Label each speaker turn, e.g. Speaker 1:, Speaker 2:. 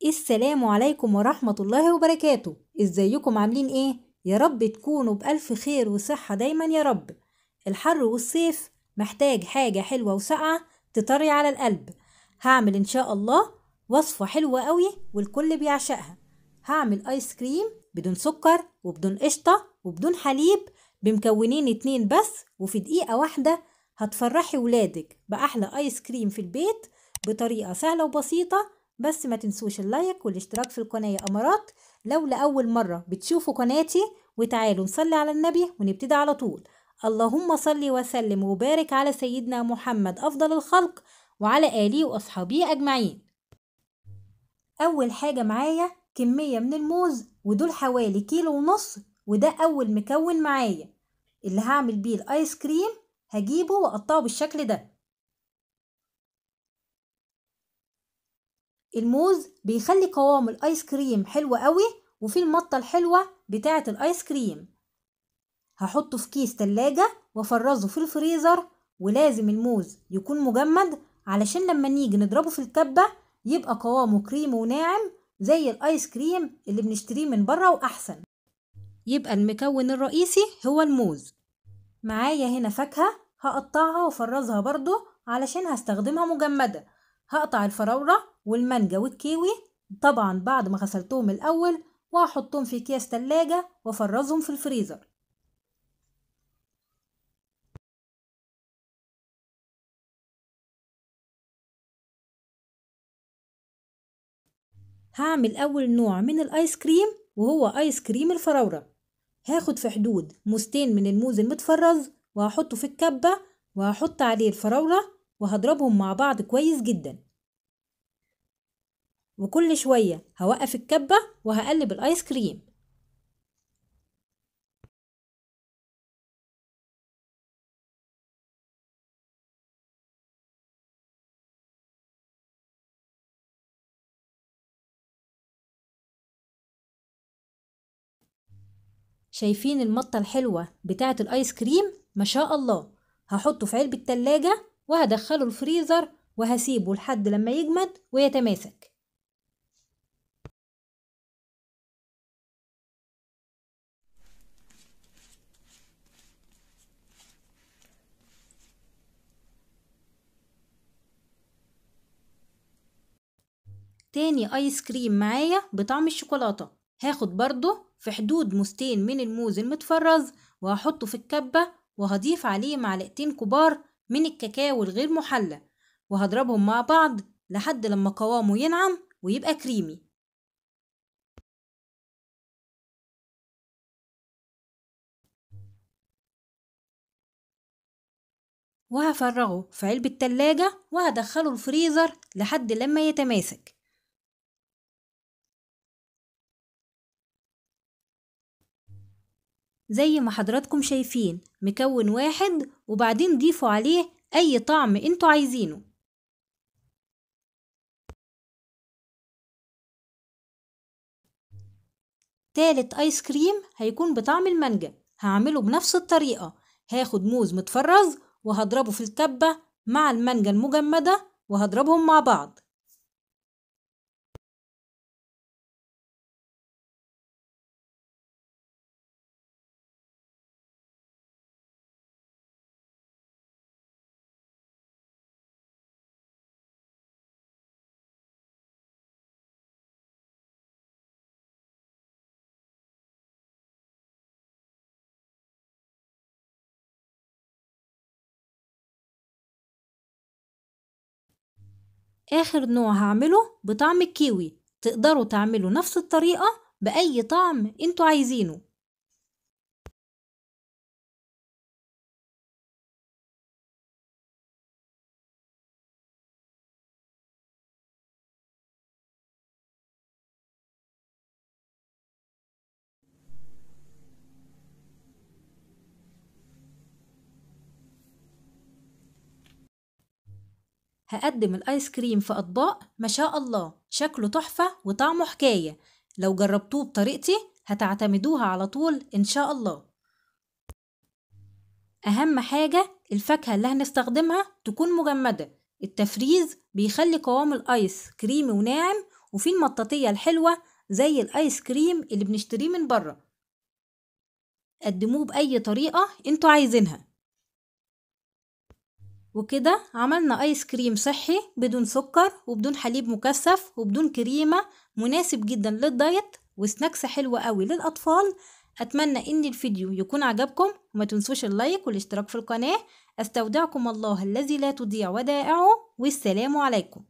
Speaker 1: السلام عليكم ورحمة الله وبركاته. ازيكم عاملين ايه؟ يا رب تكونوا بألف خير وصحة دايما يا رب. الحر والصيف محتاج حاجة حلوة وساقعة تطري على القلب. هعمل ان شاء الله وصفة حلوة قوي والكل بيعشقها. هعمل ايس كريم بدون سكر وبدون قشطة وبدون حليب، بمكونين اتنين بس، وفي دقيقة واحدة هتفرحي ولادك بأحلى ايس كريم في البيت بطريقة سهلة وبسيطة. بس ما تنسوش اللايك والاشتراك في القناة يا أمارات لو لأول مرة بتشوفوا قناتي، وتعالوا نصلي على النبي ونبتدي على طول. اللهم صل وسلم وبارك على سيدنا محمد أفضل الخلق وعلى آله وأصحابه أجمعين. أول حاجة معايا كمية من الموز، ودول حوالي كيلو ونص، وده أول مكون معايا اللي هعمل بيه الآيس كريم. هجيبه وأقطعه بالشكل ده. الموز بيخلي قوام الايس كريم حلو قوي، وفي المطة الحلوة بتاعة الايس كريم. هحطه في كيس تلاجة وافرزه في الفريزر، ولازم الموز يكون مجمد علشان لما نيجي نضربه في الكبة يبقى قوامه كريم وناعم زي الايس كريم اللي بنشتريه من بره واحسن. يبقى المكون الرئيسي هو الموز. معايا هنا فاكهة هقطعها وافرزها برضو علشان هستخدمها مجمدة. هقطع الفراولة والمانجا والكيوي طبعا بعد ما غسلتهم الأول، وهحطهم في أكياس تلاجة وافرزهم في الفريزر. هعمل أول نوع من الآيس كريم وهو آيس كريم الفراولة. هاخد في حدود موزتين من الموز المتفرز وهحطه في الكبة، وهحط عليه الفراولة وهضربهم مع بعض كويس جدا. وكل شوية هوقف الكبة وهقلب الآيس كريم. شايفين المطة الحلوة بتاعة الآيس كريم؟ ما شاء الله. هحطه في علبة تلاجة وهدخله الفريزر وهسيبه لحد لما يجمد ويتماسك. تاني آيس كريم معايا بطعم الشوكولاتة. هاخد برضه في حدود موزتين من الموز المتفرز وهحطه في الكبة، وهضيف عليه معلقتين كبار من الكاكاو الغير محلى، وهضربهم مع بعض لحد لما قوامه ينعم ويبقى كريمي. وهفرغه في علبة تلاجة وهدخله الفريزر لحد لما يتماسك. زي ما حضراتكم شايفين مكون واحد، وبعدين ضيفوا عليه أي طعم انتوا عايزينه. تالت آيس كريم هيكون بطعم المانجا. هعمله بنفس الطريقة. هاخد موز متفرز وهضربه في الكبة مع المانجا المجمدة وهضربهم مع بعض. آخر نوع هعمله بطعم الكيوي. تقدروا تعملوا نفس الطريقة بأي طعم انتوا عايزينه. هقدم الايس كريم في اطباق ما شاء الله شكله تحفة وطعمه حكاية. لو جربتوه بطريقتي هتعتمدوها على طول ان شاء الله. اهم حاجة الفاكهة اللي هنستخدمها تكون مجمدة. التفريز بيخلي قوام الايس كريمي وناعم، وفي المطاطية الحلوة زي الايس كريم اللي بنشتريه من بره. قدموه بأي طريقة انتوا عايزينها. وكده عملنا ايس كريم صحي بدون سكر وبدون حليب مكثف وبدون كريمة، مناسب جدا للدايت وسناكس حلوة قوي للأطفال. أتمنى إن الفيديو يكون عجبكم، وما تنسوش اللايك والاشتراك في القناة. أستودعكم الله الذي لا تضيع ودائعه، والسلام عليكم.